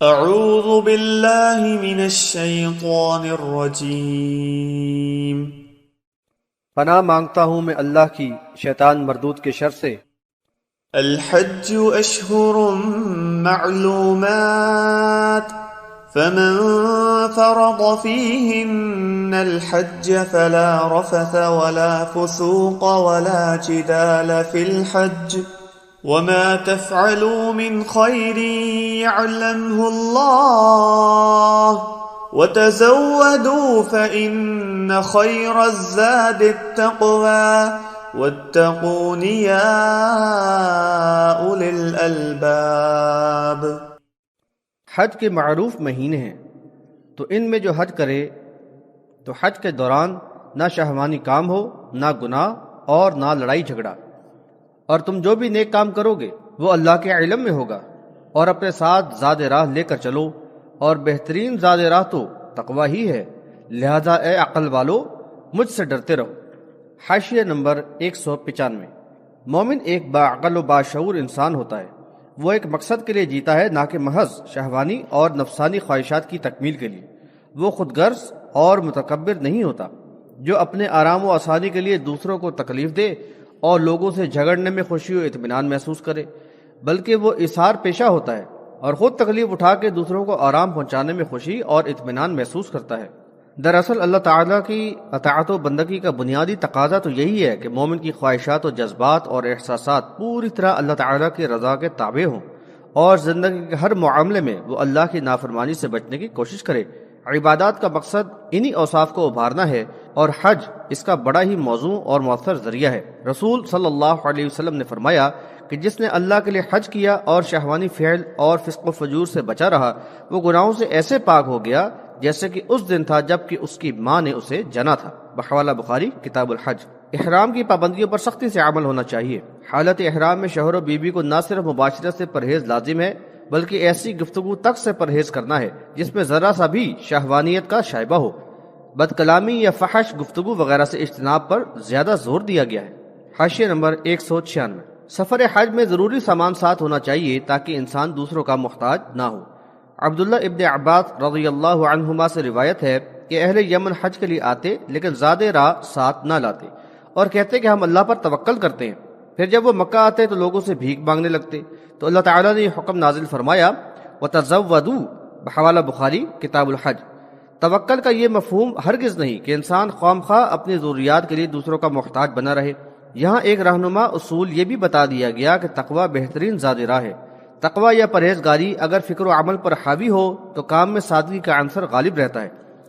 اعوذ باللہ من الشیطان الرجیم۔ پناہ مانگتا ہوں میں اللہ کی شیطان مردود کے شر سے۔ الحج اشہر معلومات فمن فرض فیہن الحج فلا رفث ولا فسوق ولا جدال فی الحج وما تفعلوا من خير يعلمه الله وتزودوا فإن خير الزاد التقوى واتقون يا أولي الألباب۔ حج کے معروف مہینے ہیں، تو ان میں جو حج کرے تو حج کے دوران نہ شہوانی کام ہو، نہ گناہ اور نہ لڑائی جھگڑا، اور تم جو بھی نیک کام کرو گے وہ اللہ کے علم میں ہوگا، اور اپنے ساتھ زاد راہ لے کر چلو، اور بہترین زاد راہ تو تقوی ہی ہے، لہذا اے عقل والو مجھ سے ڈرتے رہو۔ حاشیہ نمبر 195۔ مومن ایک باعقل و باشعور انسان ہوتا ہے، وہ ایک مقصد کے لیے جیتا ہے، نہ کہ محض شہوانی اور نفسانی خواہشات کی تکمیل کے لیے۔ وہ خود غرض اور متکبر نہیں ہوتا جو اپنے آرام و آسانی کے لیے دوسروں کو تکلیف دے اور لوگوں سے جھگڑنے میں خوشی و اطمینان محسوس کرے، بلکہ وہ اظہار پیشہ ہوتا ہے اور خود تکلیف اٹھا کے دوسروں کو آرام پہنچانے میں خوشی اور اطمینان محسوس کرتا ہے۔ دراصل اللہ تعالیٰ کی اطاعت و بندگی کا بنیادی تقاضا تو یہی ہے کہ مومن کی خواہشات و جذبات اور احساسات پوری طرح اللہ تعالیٰ کی رضا کے تابع ہوں، اور زندگی کے ہر معاملے میں وہ اللہ کی نافرمانی سے بچنے کی کوشش کرے۔ عبادات کا مقصد انہی اوصاف کو ابھارنا ہے، اور حج اس کا بڑا ہی موزوں اور مؤثر ذریعہ ہے۔ رسول صلی اللہ علیہ وسلم نے فرمایا کہ جس نے اللہ کے لیے حج کیا اور شہوانی فعل اور فسق و فجور سے بچا رہا، وہ گناہوں سے ایسے پاک ہو گیا جیسے کہ اس دن تھا جب کہ اس کی ماں نے اسے جنا تھا۔ بحوالہ بخاری کتاب الحج۔ احرام کی پابندیوں پر سختی سے عمل ہونا چاہیے۔ حالت احرام میں شوہر و بیوی کو نہ صرف مباشرت سے پرہیز لازم ہے بلکہ ایسی گفتگو تک سے پرہیز کرنا ہے جس میں ذرا سا بھی شہوانیت کا شائبہ ہو۔ بد کلامی یا فحش گفتگو وغیرہ سے اجتناب پر زیادہ زور دیا گیا ہے۔ حاشیہ نمبر 196۔ سفر حج میں ضروری سامان ساتھ ہونا چاہیے تاکہ انسان دوسروں کا محتاج نہ ہو۔ عبداللہ ابن عباس رضی اللہ عنہما سے روایت ہے کہ اہل یمن حج کے لیے آتے لیکن زاد راہ ساتھ نہ لاتے اور کہتے کہ ہم اللہ پر توکل کرتے ہیں۔ پھر جب وہ مکہ آتے تو لوگوں سے بھیک مانگنے لگتے، تو اللہ تعالیٰ نے یہ حکم نازل فرمایا وَتَزَوَّدُوا بحوالہ بخاری کتاب الحج۔ توکل کا یہ مفہوم ہرگز نہیں کہ انسان خواہ اپنی ضروریات کے لیے دوسروں کا محتاج بنا رہے۔ یہاں ایک رہنما اصول یہ بھی بتا دیا گیا کہ تقوی بہترین زاد راہ ہے۔ تقوی یا پرہیزگاری اگر فکر و عمل پر حاوی ہو تو کام میں سادگی کا عنصر غالب رہتا ہے۔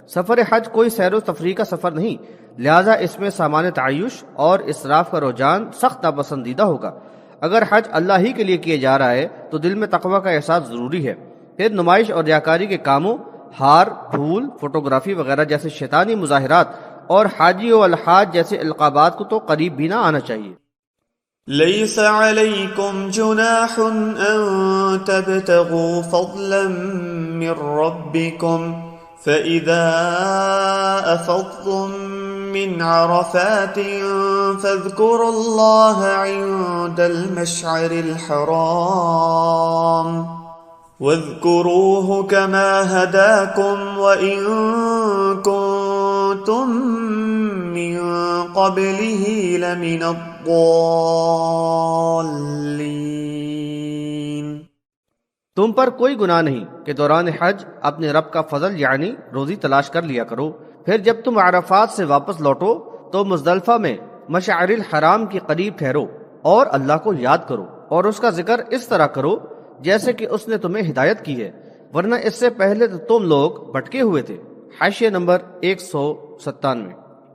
سفر حج کوئی سیر و تفریح کا سفر نہیں، لہذا اس میں سامان تعیش اور اسراف کا رجحان سخت ناپسندیدہ ہوگا۔ اگر حج اللہ ہی کے لیے کیے جا رہا ہے تو دل میں تقوی کا احساس ضروری ہے۔ پھر نمائش اور ریاکاری کے کاموں، ہار، پھول، فوٹوگرافی وغیرہ جیسے شیطانی مظاہرات اور حاجی و الحاج جیسے القابات کو تو قریب بھی نہ آنا چاہیے۔ ليس عليكم جناح أن تبتغوا فضلا من ربكم فإذا أفضتم من عرفات فاذكروا الله عند المشعر الحرام واذكروه كما هداكم وإن كنتم من قبله لمن الضالين۔ تم پر کوئی گناہ نہیں کہ دوران حج اپنے رب کا فضل یعنی روزی تلاش کر لیا کرو، پھر جب تم عرفات سے واپس لوٹو تو مزدلفہ میں مشعر الحرام کے قریب ٹھہرو اور اللہ کو یاد کرو اور اس کا ذکر اس طرح کرو جیسے کہ اس نے تمہیں ہدایت کی ہے، ورنہ اس سے پہلے تو تم لوگ بھٹکے ہوئے تھے۔ حاشیہ نمبر 197۔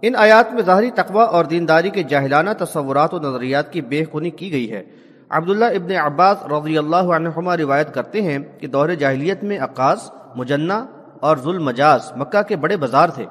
ان آیات میں ظاہری تقوی اور دینداری کے جاہلانہ تصورات و نظریات کی بے خونی کی گئی ہے۔ عبداللہ ابن عباس رضی اللہ عنہما روایت کرتے ہیں کہ دور جاہلیت میں عکاظ، مجنہ اور ذوالمجاز مکہ کے بڑے بازار تھے۔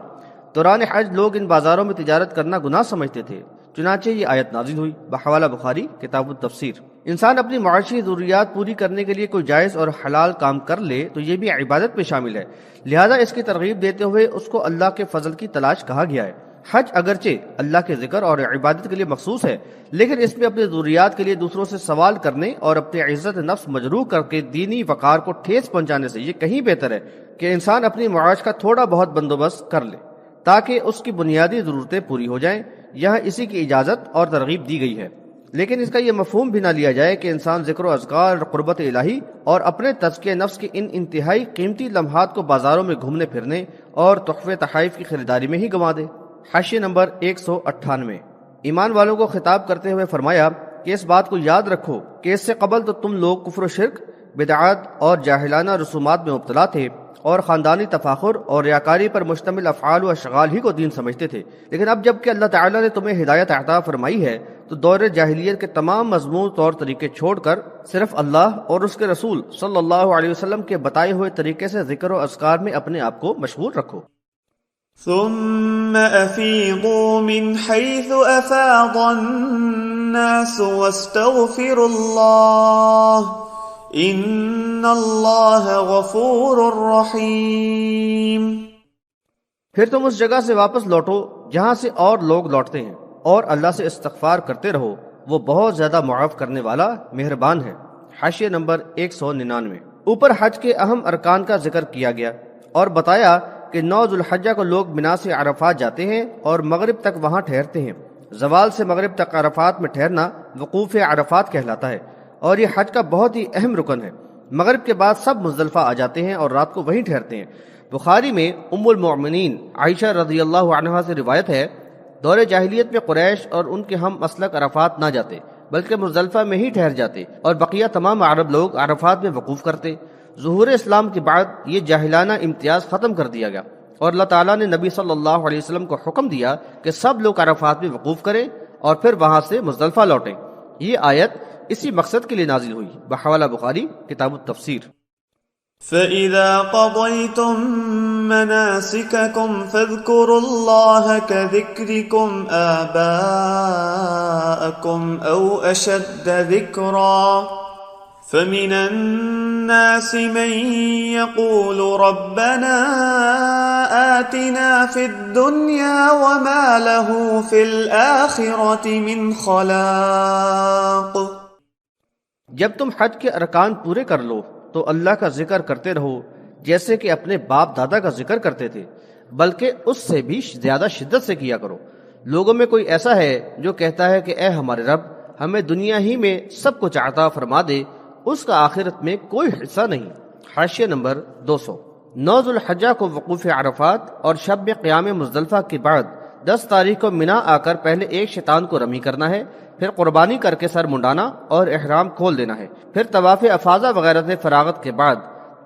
دوران حج لوگ ان بازاروں میں تجارت کرنا گناہ سمجھتے تھے، چنانچہ یہ آیت نازل ہوئی۔ بحوالہ بخاری کتاب التفسیر۔ انسان اپنی معاشی ضروریات پوری کرنے کے لیے کوئی جائز اور حلال کام کر لے تو یہ بھی عبادت میں شامل ہے، لہذا اس کی ترغیب دیتے ہوئے اس کو اللہ کے فضل کی تلاش کہا گیا ہے۔ حج اگرچہ اللہ کے ذکر اور عبادت کے لیے مخصوص ہے، لیکن اس میں اپنی ضروریات کے لیے دوسروں سے سوال کرنے اور اپنی عزت نفس مجروح کر کے دینی وقار کو ٹھیس پہنچانے سے یہ کہیں بہتر ہے کہ انسان اپنی معاش کا تھوڑا بہت بندوبست کر لے تاکہ اس کی بنیادی ضرورتیں پوری ہو جائیں۔ یہاں اسی کی اجازت اور ترغیب دی گئی ہے، لیکن اس کا یہ مفہوم بھی نہ لیا جائے کہ انسان ذکر و اذکار، قربت الہی اور اپنے تزکیہ نفس کے ان انتہائی قیمتی لمحات کو بازاروں میں گھومنے پھرنے اور تحفے تحائف کی خریداری میں ہی گنوا دے۔ حاشیہ نمبر 198۔ ایمان والوں کو خطاب کرتے ہوئے فرمایا کہ اس بات کو یاد رکھو کہ اس سے قبل تو تم لوگ کفر و شرک، بدعات اور جاہلانہ رسومات میں مبتلا تھے اور خاندانی تفاخر اور ریاکاری پر مشتمل افعال و اشغال ہی کو دین سمجھتے تھے، لیکن اب جب کہ اللہ تعالیٰ نے تمہیں ہدایت عطا فرمائی ہے تو دور جاہلیت کے تمام مذموم طور طریقے چھوڑ کر صرف اللہ اور اس کے رسول صلی اللہ علیہ وسلم کے بتائے ہوئے طریقے سے ذکر و اذکار میں اپنے آپ کو مشغول رکھو۔ ثم افیضوا من حیث افاض الناس واستغفروا اللہ ان اللہ غفور رحیم۔ پھر تم اس جگہ سے واپس لوٹو جہاں سے اور لوگ لوٹتے ہیں، اور اللہ سے استغفار کرتے رہو، وہ بہت زیادہ معاف کرنے والا مہربان ہے۔ حاشیہ نمبر 199۔ اوپر حج کے اہم ارکان کا ذکر کیا گیا اور بتایا کہ 9 ذو الحجہ کو لوگ منا سے عرفات جاتے ہیں اور مغرب تک وہاں ٹھہرتے ہیں۔ زوال سے مغرب تک عرفات میں ٹھہرنا وقوف عرفات کہلاتا ہے، اور یہ حج کا بہت ہی اہم رکن ہے۔ مغرب کے بعد سب مزدلفہ آ جاتے ہیں اور رات کو وہیں ٹھہرتے ہیں۔ بخاری میں ام المؤمنین عائشہ رضی اللہ عنہا سے روایت ہے، دور جاہلیت میں قریش اور ان کے ہم مسلک عرفات نہ جاتے بلکہ مزدلفہ میں ہی ٹھہر جاتے اور بقیہ تمام عرب لوگ عرفات میں وقوف کرتے۔ ظہور اسلام کے بعد یہ جاہلانہ امتیاز ختم کر دیا گیا اور اللہ تعالیٰ نے نبی صلی اللہ علیہ وسلم کو حکم دیا کہ سب لوگ عرفات میں وقوف کریں اور پھر وہاں سے مزدلفہ لوٹیں۔ یہ آیت اسی مقصد کے لیے نازل ہوئی، بحوالہ بخاری کتاب التفسیر۔ فَإِذَا قَضَيْتُم مَّنَاسِكَكُمْ فَاذْكُرُوا اللَّهَ كَذِكْرِكُمْ آبَاءَكُمْ أَوْ أَشَدَّ ذِكْرًا فَمِنَ النَّاسِ مَن يَقُولُ رَبَّنَا آتِنَا فِي الدُّنْيَا وَمَا لَهُ فِي الْآخِرَةِ مِنْ خَلَاقٍ۔ جب تم حج کے ارکان پورے کر لو تو اللہ کا ذکر کرتے رہو جیسے کہ اپنے باپ دادا کا ذکر کرتے تھے، بلکہ اس سے بھی زیادہ شدت سے کیا کرو۔ لوگوں میں کوئی ایسا ہے جو کہتا ہے کہ اے ہمارے رب ہمیں دنیا ہی میں سب کچھ عطا فرما دے، اس کا آخرت میں کوئی حصہ نہیں۔ حاشیہ نمبر 200۔ 9 ذو الحجہ کو وقوف عرفات اور شب قیام مزدلفہ کے بعد 10 تاریخ کو منا آ کر پہلے ایک شیطان کو رمی کرنا ہے، پھر قربانی کر کے سر منڈانا اور احرام کھول دینا ہے، پھر طواف افاضہ وغیرہ سے فراغت کے بعد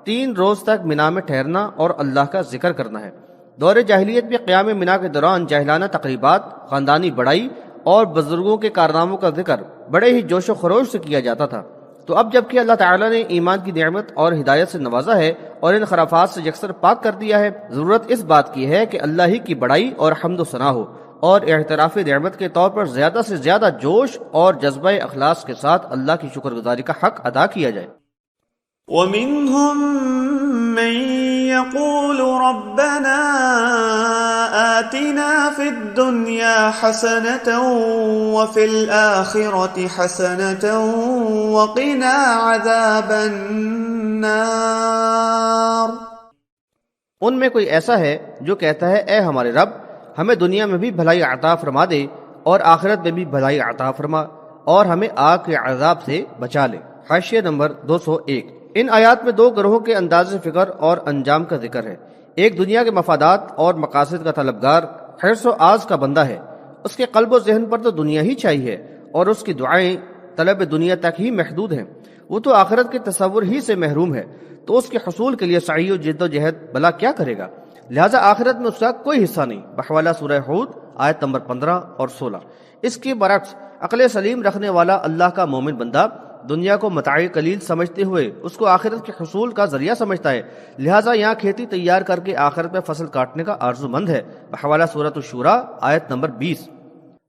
3 روز تک منا میں ٹھہرنا اور اللہ کا ذکر کرنا ہے۔ دور جاہلیت میں قیام منا کے دوران جاہلانہ تقریبات، خاندانی بڑائی اور بزرگوں کے کارناموں کا ذکر بڑے ہی جوش و خروش سے کیا جاتا تھا۔ تو اب جب کہ اللہ تعالیٰ نے ایمان کی نعمت اور ہدایت سے نوازا ہے اور ان خرافات سے یکسر پاک کر دیا ہے، ضرورت اس بات کی ہے کہ اللہ ہی کی بڑائی اور حمد و ثنا ہو اور اعتراف نعمت کے طور پر زیادہ سے زیادہ جوش اور جذبہ اخلاص کے ساتھ اللہ کی شکر گزاری کا حق ادا کیا جائے۔ وَمِنْهُم مَّن يَقُولُ رَبَّنَا آتِنَا فِي الدُّنْيَا حَسَنَةً وَفِي الْآخِرَةِ حَسَنَةً وَقِنَا عَذَابَ النَّارِ۔ ان میں کوئی ایسا ہے جو کہتا ہے اے ہمارے رب ہمیں دنیا میں بھی بھلائی عطا فرما دے اور آخرت میں بھی بھلائی عطا فرما اور ہمیں آگ کے عذاب سے بچا لے۔ حاشیہ نمبر 201۔ ان آیات میں 2 گروہوں کے انداز فکر اور انجام کا ذکر ہے۔ ایک دنیا کے مفادات اور مقاصد کا طلبگار، حرص و آز کا بندہ ہے، اس کے قلب و ذہن پر تو دنیا ہی چاہیے اور اس کی دعائیں طلب دنیا تک ہی محدود ہیں، وہ تو آخرت کے تصور ہی سے محروم ہے، تو اس کے حصول کے لیے سعی و جد و جہد بھلا کیا کرے گا، لہذا آخرت میں اس کا کوئی حصہ نہیں۔ بحوالہ سورہ ہود آیت نمبر 15 اور 16۔ اس کے برعکس عقل سلیم رکھنے والا اللہ کا مومن بندہ دنیا کو متاع قلیل سمجھتے ہوئے اس کو آخرت کے حصول کا ذریعہ سمجھتا ہے، لہٰذا یہاں کھیتی تیار کر کے آخرت میں فصل کاٹنے کا آرزو مند ہے۔ بحوالہ سورۃ الشورى آیت نمبر 20۔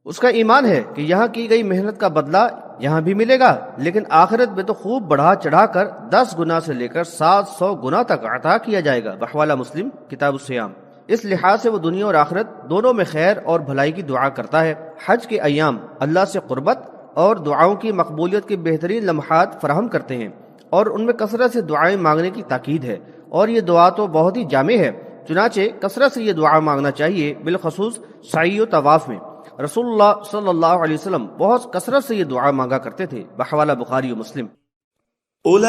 اس کا ایمان ہے کہ یہاں کی گئی محنت کا بدلہ یہاں بھی ملے گا، لیکن آخرت میں تو خوب بڑھا چڑھا کر 10 گنا سے لے کر 700 گنا تک عطا کیا جائے گا۔ بحوالہ مسلم کتاب الصیام۔ اس لحاظ سے وہ دنیا اور آخرت دونوں میں خیر اور بھلائی کی دعا کرتا ہے۔ حج کے ایام اللہ سے قربت اور دعاؤں کی مقبولیت کے بہترین لمحات فراہم کرتے ہیں، اور ان میں کثرت سے دعائیں مانگنے کی تاکید ہے، اور یہ دعا تو بہت ہی جامع ہے، چنانچہ کثرت سے یہ دعا مانگنا چاہیے، بالخصوص سعی و طواف میں۔ رسول اللہ صلی اللہ علیہ وسلم بہت کثرت سے یہ دعا مانگا کرتے تھے، بحوالہ بخاری و مسلم۔ اولئک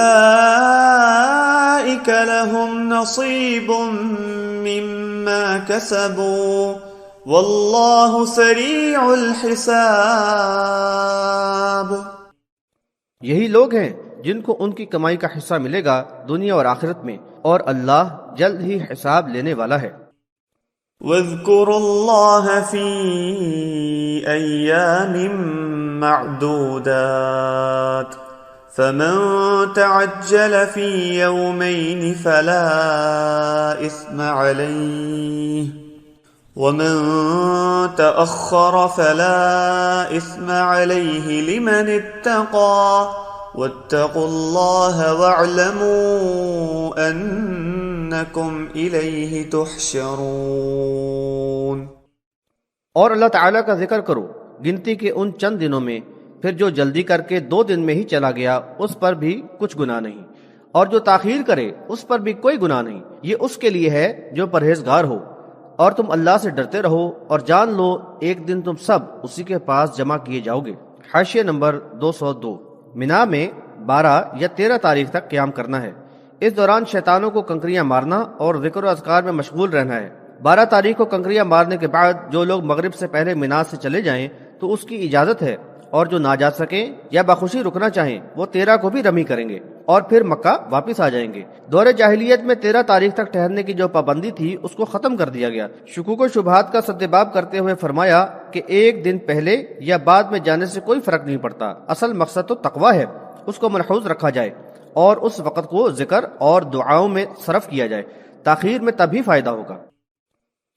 لهم نصیب مما کسبوا واللہ سریع الحساب۔ یہی لوگ ہیں جن کو ان کی کمائی کا حصہ ملے گا دنیا اور آخرت میں، اور اللہ جلد ہی حساب لینے والا ہے۔ وَاذْكُرُوا اللَّهَ فِي أَيَّامٍ مَّعْدُودَاتٍ فَمَن تَعَجَّلَ فِي يَوْمَيْنِ فَلَا إِثْمَ عَلَيْهِ وَمَن تَأَخَّرَ فَلَا إِثْمَ عَلَيْهِ لِمَنِ اتَّقَى وَاتَّقُوا اللَّهَ وَاعْلَمُوا أَنَّكُمْ إِلَيْهِ تُحْشَرُونَ۔ اور اللہ تعالیٰ کا ذکر کرو گنتی کے ان چند دنوں میں، پھر جو جلدی کر کے 2 دن میں ہی چلا گیا اس پر بھی کچھ گناہ نہیں، اور جو تاخیر کرے اس پر بھی کوئی گناہ نہیں، یہ اس کے لیے ہے جو پرہیزگار ہو۔ اور تم اللہ سے ڈرتے رہو، اور جان لو ایک دن تم سب اسی کے پاس جمع کیے جاؤ گے۔ حاشیہ نمبر 202۔ مینا میں 12 یا 13 تاریخ تک قیام کرنا ہے۔ اس دوران شیطانوں کو کنکریاں مارنا اور ذکر و اذکار میں مشغول رہنا ہے۔ 12 تاریخ کو کنکریاں مارنے کے بعد جو لوگ مغرب سے پہلے مینا سے چلے جائیں تو اس کی اجازت ہے، اور جو نہ جا سکیں یا بخوشی رکنا چاہیں وہ 13 کو بھی رمی کریں گے اور پھر مکہ واپس آ جائیں گے۔ دور جاہلیت میں 13 تاریخ تک ٹھہرنے کی جو پابندی تھی اس کو ختم کر دیا گیا۔ شکوک و شبہات کا سدباب کرتے ہوئے فرمایا کہ ایک دن پہلے یا بعد میں جانے سے کوئی فرق نہیں پڑتا، اصل مقصد تو تقویٰ ہے، اس کو ملحوظ رکھا جائے اور اس وقت کو ذکر اور دعاؤں میں صرف کیا جائے، تاخیر میں تبھی فائدہ ہوگا۔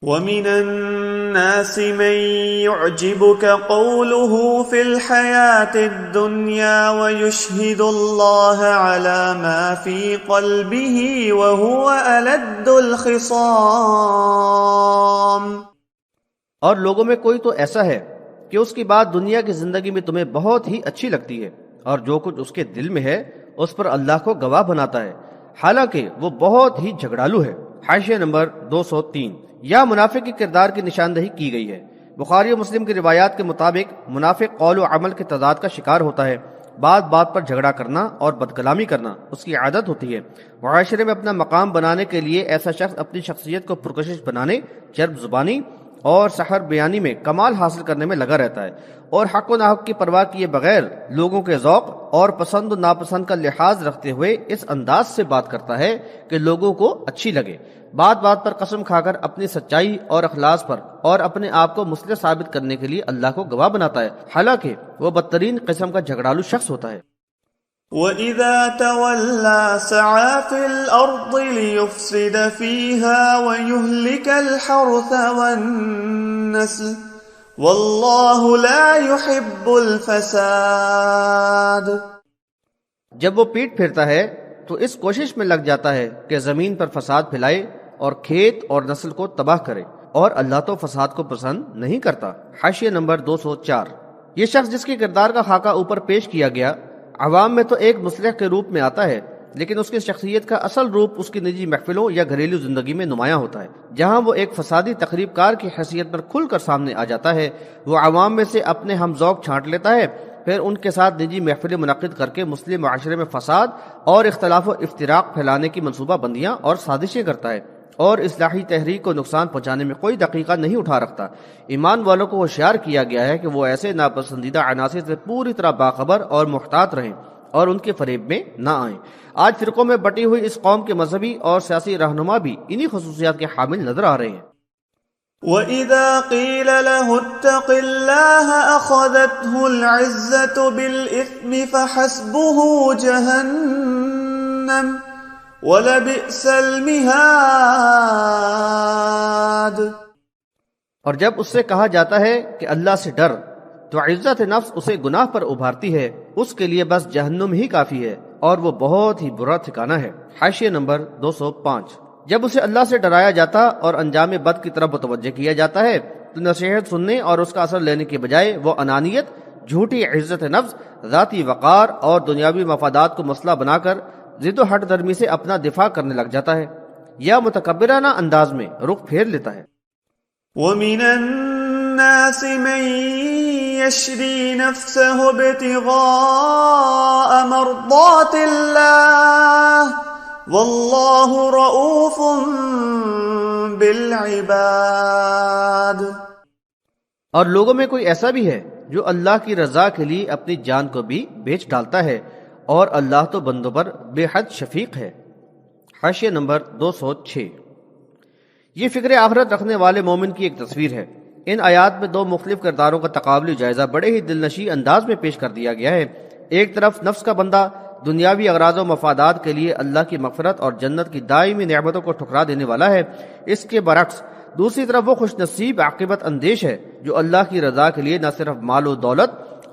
وَمِنَ النَّاسِ مَن يُعْجِبُكَ قَوْلُهُ فِي الْحَيَاةِ الدُّنْيَا وَيُشْهِدُ اللَّهَ عَلَى مَا فِي قَلْبِهِ وَهُوَ أَلَدُّ الْخِصَامِ۔ اور لوگوں میں کوئی تو ایسا ہے کہ اس کی بات دنیا کی زندگی میں تمہیں بہت ہی اچھی لگتی ہے، اور جو کچھ اس کے دل میں ہے اس پر اللہ کو گواہ بناتا ہے، حالانکہ وہ بہت ہی جھگڑالو ہے۔ حاشیہ نمبر 203۔ یا منافق کے کردار کی نشاندہی کی گئی ہے۔ بخاری و مسلم کی روایات کے مطابق منافق قول و عمل کے تضاد کا شکار ہوتا ہے، بات بات پر جھگڑا کرنا اور بدکلامی کرنا اس کی عادت ہوتی ہے۔ معاشرے میں اپنا مقام بنانے کے لیے ایسا شخص اپنی شخصیت کو پرکشش بنانے، چرب زبانی اور سحر بیانی میں کمال حاصل کرنے میں لگا رہتا ہے، اور حق و ناحق کی پرواہ کیے بغیر لوگوں کے ذوق اور پسند و ناپسند کا لحاظ رکھتے ہوئے اس انداز سے بات کرتا ہے کہ لوگوں کو اچھی لگے، بات بات پر قسم کھا کر اپنی سچائی اور اخلاص پر اور اپنے آپ کو مصلح ثابت کرنے کے لیے اللہ کو گواہ بناتا ہے، حالانکہ وہ بدترین قسم کا جھگڑالو شخص ہوتا ہے۔ وَإِذَا تَوَلَّى سَعَى فِي الْأَرْضِ لِيُفْسِدَ فِيهَا وَيُهْلِكَ الْحَرْثَ وَالنَّسْلَ وَاللَّهُ لَا يُحِبُّ الْفَسَادَ۔ جب وہ پیٹ پھیرتا ہے تو اس کوشش میں لگ جاتا ہے کہ زمین پر فساد پھیلائے اور کھیت اور نسل کو تباہ کرے، اور اللہ تو فساد کو پسند نہیں کرتا۔ حاشیہ نمبر 204۔ یہ شخص جس کے کردار کا خاکہ اوپر پیش کیا گیا عوام میں تو ایک مصلح کے روپ میں آتا ہے، لیکن اس کی شخصیت کا اصل روپ اس کی نجی محفلوں یا گھریلو زندگی میں نمایاں ہوتا ہے، جہاں وہ ایک فسادی تقریب کار کی حیثیت پر کھل کر سامنے آ جاتا ہے۔ وہ عوام میں سے اپنے ہم ذوق چھانٹ لیتا ہے، پھر ان کے ساتھ نجی محفلیں منعقد کر کے مسلم معاشرے میں فساد اور اختلاف و افتراق پھیلانے کی منصوبہ بندیاں اور سازشیں کرتا ہے، اور اصلاحی تحریک کو نقصان پہنچانے میں کوئی دقیقہ نہیں اٹھا رکھتا۔ ایمان والوں کو ہوشیار کیا گیا ہے کہ وہ ایسے ناپسندیدہ عناصر سے پوری طرح باخبر اور محتاط رہیں اور ان کے فریب میں نہ آئیں۔ آج فرقوں میں بٹی ہوئی اس قوم کے مذہبی اور سیاسی رہنما بھی انہی خصوصیات کے حامل نظر آ رہے ہیں۔ وَإِذَا قِيلَ لَهُ اتَّقِ اللَّهَ أَخَذَتْهُ الْعِزَّةُ بِالْإِثْمِ فَحَسْبُهُ جَهَنَّمُ وَلَبِئْسَ الْمِهَادُ۔ اور جب اس سے کہا جاتا ہے کہ اللہ سے ڈر، تو عزت نفس اسے گناہ پر ابھارتی ہے، اس کے لیے بس جہنم ہی کافی ہے، اور وہ بہت ہی برا ٹھکانہ ہے۔ حاشیہ نمبر 205۔ جب اسے اللہ سے ڈرایا جاتا اور انجام بد کی طرف متوجہ کیا جاتا ہے تو نصیحت سننے اور اس کا اثر لینے کے بجائے وہ انانیت، جھوٹی عزت نفس، ذاتی وقار اور دنیاوی مفادات کو مسئلہ بنا کر ضد و ہٹ درمی سے اپنا دفاع کرنے لگ جاتا ہے یا متکبرانہ انداز میں رخ پھیر لیتا ہے۔ وَمِنَ النَّاسِ مَن يَشْرِي نَفْسَهُ ابْتِغَاءَ مَرْضَاتِ اللَّهِ وَاللَّهُ رَءُوفٌ بِالْعِبَادِ۔ اور لوگوں میں کوئی ایسا بھی ہے جو اللہ کی رضا کے لیے اپنی جان کو بھی بیچ ڈالتا ہے، اور اللہ تو بندوں پر بے حد شفیق ہے۔ حاشیہ نمبر 206۔ یہ فکر آخرت رکھنے والے مومن کی ایک تصویر ہے۔ ان آیات میں دو مختلف کرداروں کا تقابلی جائزہ بڑے ہی دلنشیں انداز میں پیش کر دیا گیا ہے۔ ایک طرف نفس کا بندہ دنیاوی اغراض و مفادات کے لیے اللہ کی مغفرت اور جنت کی دائمی نعمتوں کو ٹھکرا دینے والا ہے، اس کے برعکس دوسری طرف وہ خوش نصیب عاقبت اندیش ہے جو اللہ کی رضا کے لیے نہ صرف مال و دولت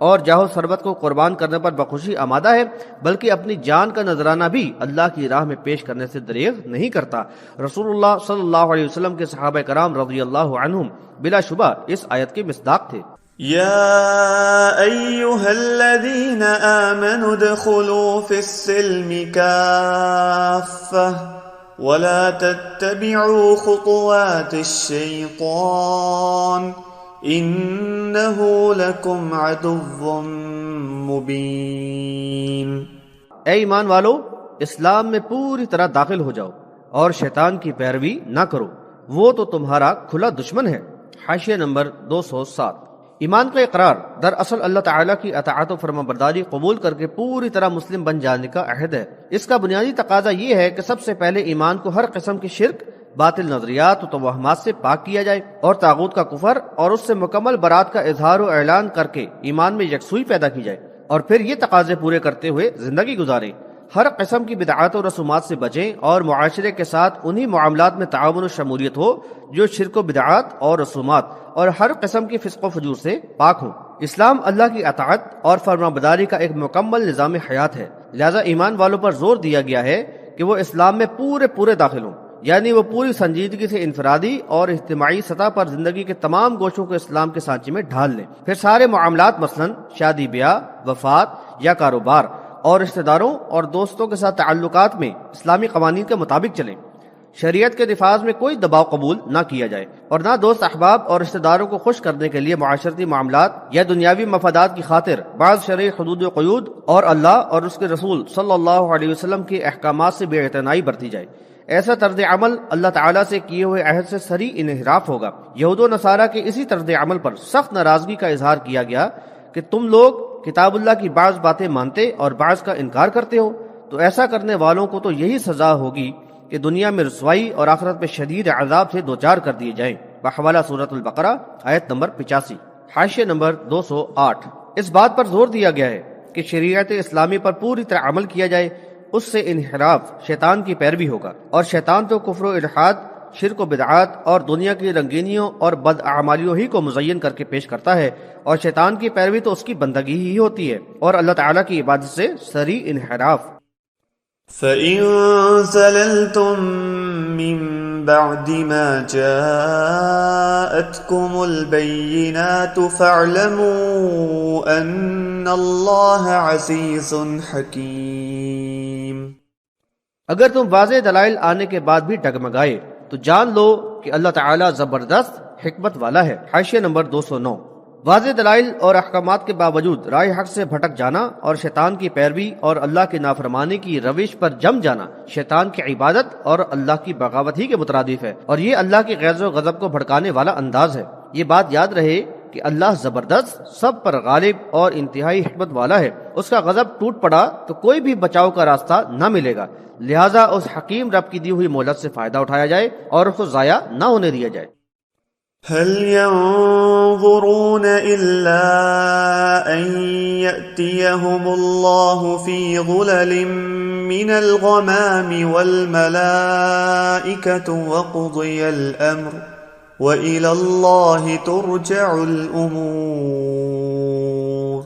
اور جاہ و ثروت کو قربان کرنے پر بخوشی آمادہ ہے بلکہ اپنی جان کا نذرانہ بھی اللہ کی راہ میں پیش کرنے سے دریغ نہیں کرتا۔ رسول اللہ صلی اللہ علیہ وسلم کے صحابہ کرام رضی اللہ عنہم بلا شبہ اس آیت کے مصداق تھے۔ يا أيها الذين آمنوا ادخلوا في السلم كافة ولا تتبعوا خطوات الشيطان إنه لكم عدو مبين۔ اے ایمان والو، اسلام میں پوری طرح داخل ہو جاؤ اور شیطان کی پیروی نہ کرو، وہ تو تمہارا کھلا دشمن ہے۔ حاشیہ نمبر 207۔ ایمان کا اقرار دراصل اللہ تعالیٰ کی اطاعت و فرما برداری قبول کر کے پوری طرح مسلم بن جانے کا عہد ہے۔ اس کا بنیادی تقاضا یہ ہے کہ سب سے پہلے ایمان کو ہر قسم کی شرک، باطل نظریات و توہمات سے پاک کیا جائے اور طاغوت کا کفر اور اس سے مکمل برات کا اظہار و اعلان کر کے ایمان میں یکسوئی پیدا کی جائے، اور پھر یہ تقاضے پورے کرتے ہوئے زندگی گزاریں۔ ہر قسم کی بدعات و رسومات سے بچیں اور معاشرے کے ساتھ انہی معاملات میں تعاون و شمولیت ہو جو شرک و بدعات اور رسومات اور ہر قسم کی فسق و فجور سے پاک ہوں۔ اسلام اللہ کی اطاعت اور فرمانبرداری کا ایک مکمل نظام حیات ہے، لہذا ایمان والوں پر زور دیا گیا ہے کہ وہ اسلام میں پورے داخل ہوں، یعنی وہ پوری سنجیدگی سے انفرادی اور اجتماعی سطح پر زندگی کے تمام گوشوں کو اسلام کے سانچے میں ڈھال لیں۔ پھر سارے معاملات مثلاً شادی بیاہ، وفات یا کاروبار اور رشتہ داروں اور دوستوں کے ساتھ تعلقات میں اسلامی قوانین کے مطابق چلیں۔ شریعت کے نفاذ میں کوئی دباؤ قبول نہ کیا جائے اور نہ دوست احباب اور رشتہ داروں کو خوش کرنے کے لیے معاشرتی معاملات یا دنیاوی مفادات کی خاطر بعض شرعی حدود و قیود اور اللہ اور اس کے رسول صلی اللہ علیہ وسلم کے احکامات سے بے اعتنائی برتی جائے۔ ایسا طرز عمل اللہ تعالیٰ سے کیے ہوئے عہد سے صریح انحراف ہوگا۔ یہود و نصارہ کے اسی طرز عمل پر سخت ناراضگی کا اظہار کیا گیا کہ تم لوگ کتاب اللہ کی بعض باتیں مانتے اور بعض کا انکار کرتے ہو، تو ایسا کرنے والوں کو تو یہی سزا ہوگی کہ دنیا میں رسوائی اور آخرت میں شدید عذاب سے دوچار کر دیے جائیں۔ بحوالہ سورۃ البقرہ آیت نمبر 85۔ حاشیہ نمبر 208۔ اس بات پر زور دیا گیا ہے کہ شریعت اسلامی پر پوری طرح عمل کیا جائے، اس سے انحراف شیطان کی پیروی ہوگا، اور شیطان تو کفر و الحاد، شرک و بدعات اور دنیا کی رنگینیوں اور بداعمالیوں ہی کو مزین کر کے پیش کرتا ہے، اور شیطان کی پیروی تو اس کی بندگی ہی ہوتی ہے اور اللہ تعالیٰ کی عبادت سے صریح انحراف۔ فَإِن زَلَلْتُم مِّن بَعْدِ مَا جَاءَتْكُمُ الْبَيِّنَاتُ فَاعْلَمُوا أَنَّ اللَّهَ عَزِيزٌ حَكِيمٌ۔ اگر تم واضح دلائل آنے کے بعد بھی ڈگمگائے تو جان لو کہ اللہ تعالیٰ زبردست حکمت والا ہے۔ حاشیہ نمبر 209۔ واضح دلائل اور احکامات کے باوجود راہ حق سے بھٹک جانا اور شیطان کی پیروی اور اللہ کی نافرمانی کی روش پر جم جانا شیطان کی عبادت اور اللہ کی بغاوت ہی کے مترادف ہے، اور یہ اللہ کی غیظ و غضب کو بھڑکانے والا انداز ہے۔ یہ بات یاد رہے کہ اللہ زبردست، سب پر غالب اور انتہائی حکمت والا ہے۔ اس کا غضب ٹوٹ پڑا تو کوئی بھی بچاؤ کا راستہ نہ ملے گا، لہٰذا اس حکیم رب کی دی ہوئی مہلت سے فائدہ اٹھایا جائے اور اس کو ضائع نہ ہونے دیا جائے۔ هل ينظرون إلا أن يأتيهم الله في ظلل من الغمام والملائكة وقضي الأمر وإلى الله ترجع الأمور۔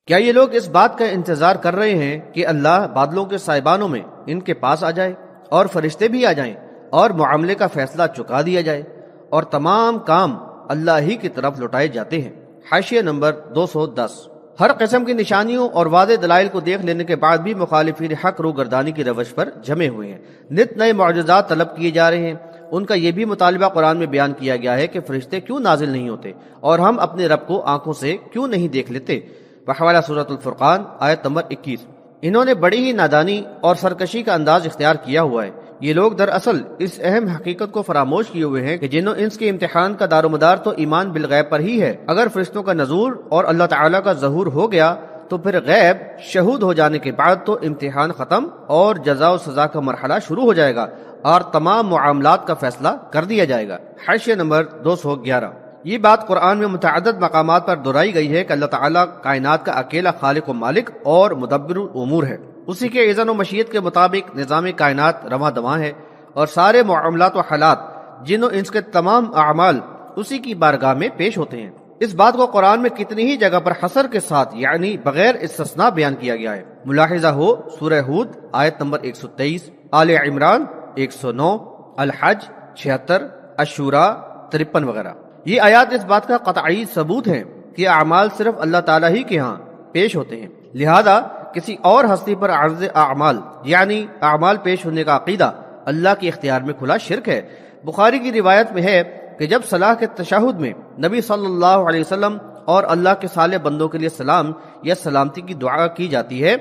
کیا یہ لوگ اس بات کا انتظار کر رہے ہیں کہ اللہ بادلوں کے سائبانوں میں ان کے پاس آ جائے اور فرشتے بھی آ جائیں اور معاملے کا فیصلہ چکا دیا جائے اور تمام کام اللہ ہی کی طرف لوٹائے جاتے ہیں۔ حاشیہ نمبر 210۔ ہر قسم کی نشانیوں اور واضح دلائل کو دیکھ لینے کے بعد بھی مخالفین حق روگردانی کی روش پر جمے ہوئے ہیں، نت نئے معجزات طلب کیے جا رہے ہیں۔ ان کا یہ بھی مطالبہ قرآن میں بیان کیا گیا ہے کہ فرشتے کیوں نازل نہیں ہوتے اور ہم اپنے رب کو آنکھوں سے کیوں نہیں دیکھ لیتے۔ بحوالہ سورۃ الفرقان آیت نمبر 21۔ انہوں نے بڑی ہی نادانی اور سرکشی کا انداز اختیار کیا ہوا ہے۔ یہ لوگ دراصل اس اہم حقیقت کو فراموش کیے ہوئے ہیں کہ جن و انس کے امتحان کا دار و مدار تو ایمان بالغیب پر ہی ہے۔ اگر فرشتوں کا نزول اور اللہ تعالیٰ کا ظہور ہو گیا تو پھر غیب شہود ہو جانے کے بعد تو امتحان ختم اور جزا و سزا کا مرحلہ شروع ہو جائے گا اور تمام معاملات کا فیصلہ کر دیا جائے گا۔ حاشیہ نمبر 211۔ یہ بات قرآن میں متعدد مقامات پر دہرائی گئی ہے کہ اللہ تعالیٰ کائنات کا اکیلا خالق و مالک اور مدبر الامور ہے۔ اسی کے اذن و مشیت کے مطابق نظام کائنات رواں دواں ہے اور سارے معاملات و حالات جن و انس کے تمام اعمال اسی کی بارگاہ میں پیش ہوتے ہیں۔ اس بات کو قرآن میں کتنی ہی جگہ پر حصر کے ساتھ یعنی بغیر استثناء بیان کیا گیا ہے۔ ملاحظہ ہو سورہ ہود آیت نمبر 123، آل عمران 109، الحج 76، الشورى 53 وغیرہ۔ یہ آیات اس بات کا قطعی ثبوت ہیں کہ اعمال صرف اللہ تعالیٰ ہی کے ہاں پیش ہوتے ہیں، لہذا کسی اور ہستی پر عرض اعمال یعنی اعمال پیش ہونے کا عقیدہ اللہ کے اختیار میں کھلا شرک ہے۔ بخاری کی روایت میں ہے کہ جب صلاح کے تشہد میں نبی صلی اللہ علیہ وسلم اور اللہ کے صالح بندوں کے لیے سلام یا سلامتی کی دعا کی جاتی ہے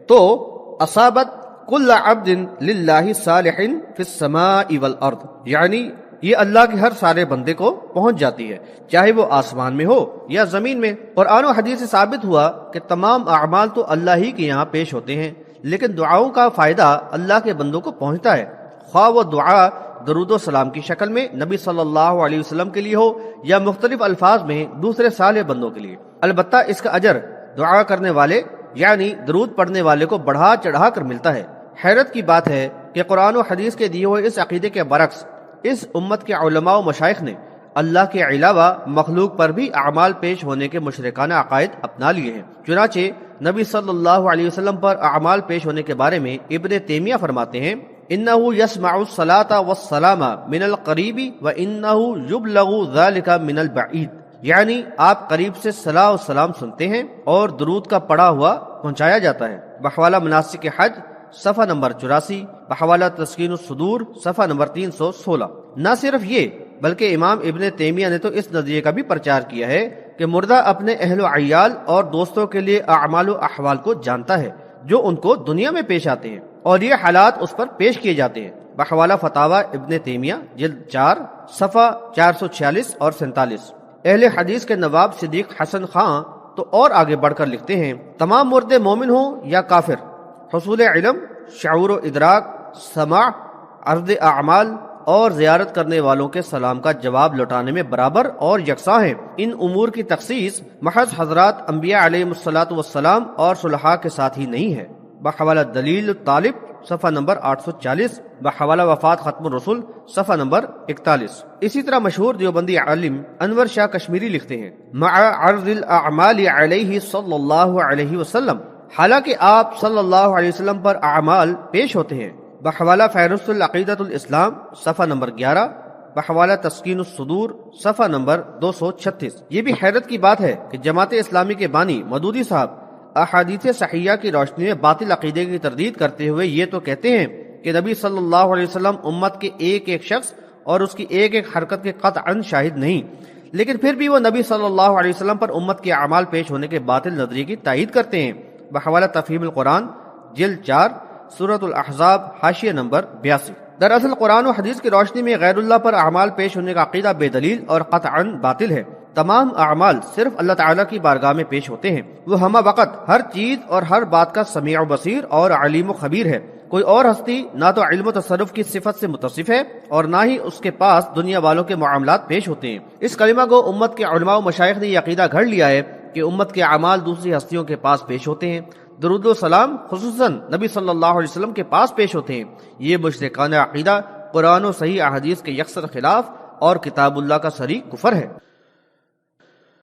تو اصابت کل عبد للہ صالح فی السماء والارض، یعنی یہ اللہ کے ہر سارے بندے کو پہنچ جاتی ہے، چاہے وہ آسمان میں ہو یا زمین میں۔ قرآن و حدیث سے ثابت ہوا کہ تمام اعمال تو اللہ ہی کے یہاں پیش ہوتے ہیں، لیکن دعاؤں کا فائدہ اللہ کے بندوں کو پہنچتا ہے، خواہ وہ دعا درود و سلام کی شکل میں نبی صلی اللہ علیہ وسلم کے لیے ہو یا مختلف الفاظ میں دوسرے صالح بندوں کے لیے۔ البتہ اس کا اجر دعا کرنے والے یعنی درود پڑھنے والے کو بڑھا چڑھا کر ملتا ہے۔ حیرت کی بات ہے کہ قرآن و حدیث کے دیے ہوئے اس عقیدے کے برعکس اس امت کے علماء و مشائخ نے اللہ کے علاوہ مخلوق پر بھی اعمال پیش ہونے کے مشرکانہ عقائد اپنا لیے ہیں۔ چنانچہ نبی صلی اللہ علیہ وسلم پر اعمال پیش ہونے کے بارے میں ابن تیمیہ فرماتے ہیں انہ یسمع الصلاۃ والسلام من القریب وانہ یبلغ ذلک من البعید، یعنی آپ قریب سے صلاۃ و سلام سنتے ہیں اور درود کا پڑھا ہوا پہنچایا جاتا ہے۔ بحوالہ مناسک حج صفحہ نمبر 84، بحوالہ تسکین الصدور صفحہ نمبر 316۔ نہ صرف یہ بلکہ امام ابن تیمیہ نے تو اس نظریے کا بھی پرچار کیا ہے کہ مردہ اپنے اہل و عیال اور دوستوں کے لیے اعمال و احوال کو جانتا ہے جو ان کو دنیا میں پیش آتے ہیں اور یہ حالات اس پر پیش کیے جاتے ہیں۔ بحوالہ فتاوی ابن تیمیہ جلد 4 صفحہ 446 اور 47۔ اہل حدیث کے نواب صدیق حسن خان تو اور آگے بڑھ کر لکھتے ہیں تمام مردے مومن ہوں یا کافر، حصول علم، شعور و ادراک، سماع، عرض اعمال اور زیارت کرنے والوں کے سلام کا جواب لوٹانے میں برابر اور یکساں ہیں۔ ان امور کی تخصیص محض حضرات انبیاء علیہ الصلاۃ والسلام اور صلحاء کے ساتھ ہی نہیں ہے۔ بحوالہ دلیل الطالب صفحہ نمبر 840، بحوالہ وفات ختم الرسول صفحہ نمبر 41۔ اسی طرح مشہور دیوبندی عالم انور شاہ کشمیری لکھتے ہیں مع عرض الاعمال علیہ صلی اللہ علیہ وسلم، حالانکہ آپ صلی اللہ علیہ وسلم پر اعمال پیش ہوتے ہیں۔ بحوالہ فہرست العقیدۃ الاسلام صفحہ نمبر 11، بحوالہ تسکین الصدور صفحہ نمبر 236۔ یہ بھی حیرت کی بات ہے کہ جماعت اسلامی کے بانی مودودی صاحب احادیث صحیحہ کی روشنی میں باطل عقیدے کی تردید کرتے ہوئے یہ تو کہتے ہیں کہ نبی صلی اللہ علیہ وسلم امت کے ایک ایک شخص اور اس کی ایک ایک حرکت کے قطعاً شاہد نہیں، لیکن پھر بھی وہ نبی صلی اللہ علیہ وسلم پر امت کے اعمال پیش ہونے کے باطل نظریے کی تائید کرتے ہیں۔ بحوالہ تفہیم القرآن جلد 4 سورۃ الاحزاب حاشیہ نمبر 82۔ دراصل قرآن و حدیث کی روشنی میں غیر اللہ پر اعمال پیش ہونے کا عقیدہ بے دلیل اور قطعاً باطل ہے۔ تمام اعمال صرف اللہ تعالیٰ کی بارگاہ میں پیش ہوتے ہیں، وہ ہمہ وقت ہر چیز اور ہر بات کا سمیع و بصیر اور علیم و خبیر ہے۔ کوئی اور ہستی نہ تو علم و تصرف کی صفت سے متصف ہے اور نہ ہی اس کے پاس دنیا والوں کے معاملات پیش ہوتے ہیں۔ اس کلمہ کو امت کے علماء و مشائخ نے یہ عقیدہ گھڑ لیا ہے کہ امت کے اعمال دوسری ہستیوں کے پاس پیش ہوتے ہیں، درود و سلام خصوصاً نبی صلی اللہ علیہ وسلم کے پاس پیش ہوتے ہیں۔ یہ مشرکانہ عقیدہ قرآن و صحیح احادیث کے یکسر خلاف اور کتاب اللہ کا صریح کفر ہے۔